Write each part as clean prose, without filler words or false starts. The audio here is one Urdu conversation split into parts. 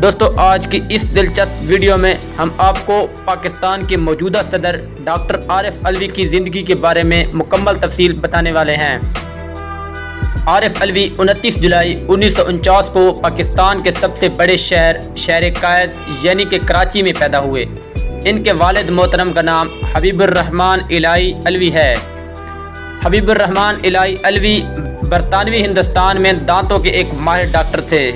دوستو آج کی اس دلچسپ ویڈیو میں ہم آپ کو پاکستان کے موجودہ صدر ڈاکٹر عارف علوی کی زندگی کے بارے میں مکمل تفصیل بتانے والے ہیں۔ عارف علوی 29 جولائی 1949 کو پاکستان کے سب سے بڑے شہر قائد یعنی کہ کراچی میں پیدا ہوئے۔ ان کے والد محترم کا نام حبیب الرحمن الہی علوی ہے۔ حبیب الرحمن الہی علوی برطانوی ہندوستان میں دانتوں کے ایک ماہر ڈاکٹر تھے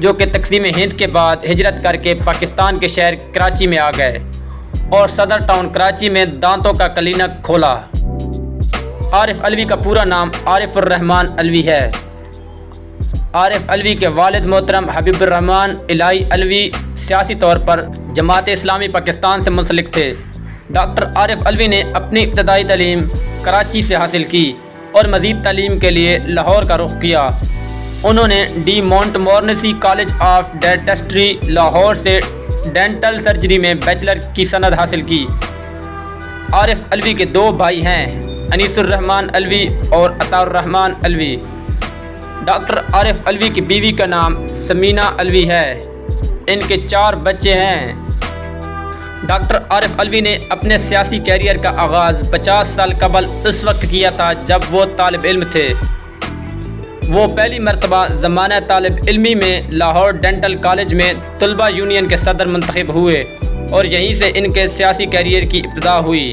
جو کہ تقسیم ہند کے بعد ہجرت کر کے پاکستان کے شہر کراچی میں آ گئے اور صدر ٹاؤن کراچی میں دانتوں کا کلینک کھولا۔ عارف علوی کا پورا نام عارف الرحمن علوی ہے۔ عارف علوی کے والد محترم حبیب الرحمن الہی علوی سیاسی طور پر جماعت اسلامی پاکستان سے منسلک تھے۔ ڈاکٹر عارف علوی نے اپنی ابتدائی تعلیم کراچی سے حاصل کی اور مزید تعلیم کے لیے لاہور کا رخ کیا۔ انہوں نے de Montmorency College of Dentistry Lahore سے ڈینٹل سرجری میں بیچلر کی سند حاصل کی۔ عارف علوی کے دو بھائی ہیں، انیس الرحمن علوی اور عطا الرحمن علوی۔ ڈاکٹر عارف علوی کی بیوی کا نام سمینہ علوی ہے۔ ان کے 4 بچے ہیں۔ ڈاکٹر عارف علوی نے اپنے سیاسی کیریئر کا آغاز 50 سال قبل اس وقت کیا تھا جب وہ طالب علم تھے۔ وہ پہلی مرتبہ زمانہ طالب علمی میں لاہور ڈینٹل کالج میں طلبہ یونین کے صدر منتخب ہوئے اور یہیں سے ان کے سیاسی کیریئر کی ابتدا ہوئی۔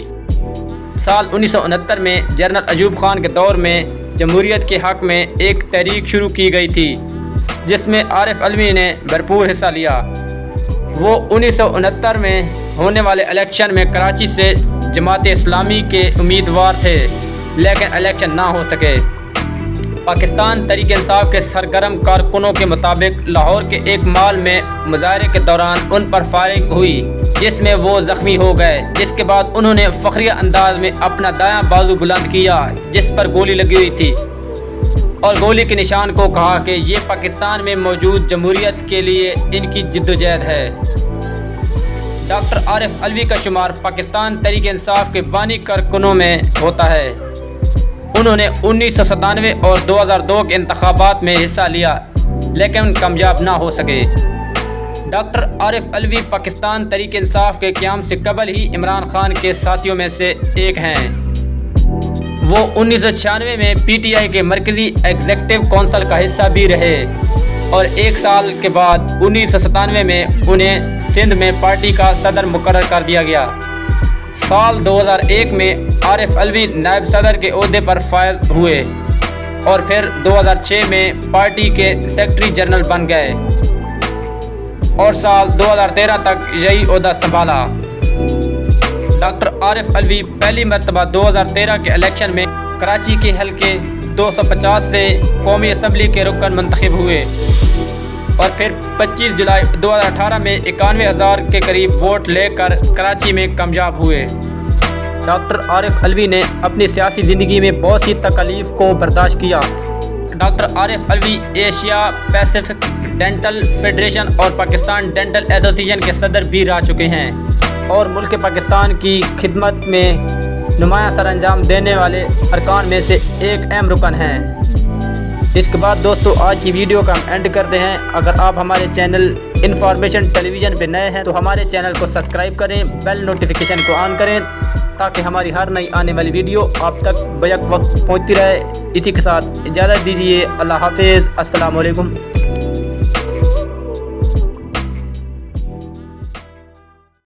سال 1969 میں جنرل ایوب خان کے دور میں جمہوریت کے حق میں ایک تحریک شروع کی گئی تھی جس میں عارف علوی نے بھرپور حصہ لیا۔ وہ 1969 میں ہونے والے الیکشن میں کراچی سے جماعت اسلامی کے امیدوار تھے لیکن الیکشن نہ ہو سکے۔ پاکستان تحریک انصاف کے سرگرم کارکنوں کے مطابق لاہور کے ایک مال میں مظاہرے کے دوران ان پر فائرنگ ہوئی جس میں وہ زخمی ہو گئے، جس کے بعد انہوں نے فخریہ انداز میں اپنا دایاں بازو بلند کیا جس پر گولی لگی ہوئی تھی اور گولی کے نشان کو کہا کہ یہ پاکستان میں موجود جمہوریت کے لیے ان کی جدوجہد ہے۔ ڈاکٹر عارف علوی کا شمار پاکستان تحریک انصاف کے بانی کارکنوں میں ہوتا ہے۔ انہوں نے 1997 اور 2002 کے انتخابات میں حصہ لیا لیکن کامیاب نہ ہو سکے۔ ڈاکٹر عارف علوی پاکستان تحریک انصاف کے قیام سے قبل ہی عمران خان کے ساتھیوں میں سے ایک ہیں۔ وہ 1996 میں پی ٹی آئی کے مرکزی ایگزیکٹو کونسل کا حصہ بھی رہے اور 1 سال کے بعد 1997 میں انہیں سندھ میں پارٹی کا صدر مقرر کر دیا گیا۔ سال 2001 میں عارف علوی نائب صدر کے عہدے پر فائز ہوئے اور پھر 2006 میں پارٹی کے سیکرٹری جنرل بن گئے اور سال 2013 تک یہی عہدہ سنبھالا۔ ڈاکٹر عارف علوی پہلی مرتبہ 2013 کے الیکشن میں کراچی کے حلقے 250 سے قومی اسمبلی کے رکن منتخب ہوئے اور پھر 25 جولائی 2018 میں 91,000 کے قریب ووٹ لے کر کراچی میں کامیاب ہوئے۔ ڈاکٹر عارف علوی نے اپنی سیاسی زندگی میں بہت سی تکالیف کو برداشت کیا۔ Doctor Arif Alvi Asia Pacific Dental Federation اور پاکستان ڈینٹل ایسوسی ایشن کے صدر بھی رہ چکے ہیں اور ملک پاکستان کی خدمت میں نمایاں سر انجام دینے والے ارکان میں سے ایک اہم رکن ہیں۔ اس کے بعد دوستو آج کی ویڈیو کا ہم اینڈ کرتے ہیں۔ اگر آپ ہمارے چینل انفارمیشن ٹیلی ویژن پہ نئے ہیں تو ہمارے چینل کو سبسکرائب کریں، بیل نوٹیفیکیشن کو آن کریں تاکہ ہماری ہر نئی آنے والی ویڈیو آپ تک بیک وقت پہنچتی رہے۔ اسی کے ساتھ اجازت دیجیے، اللہ حافظ، السلام علیکم۔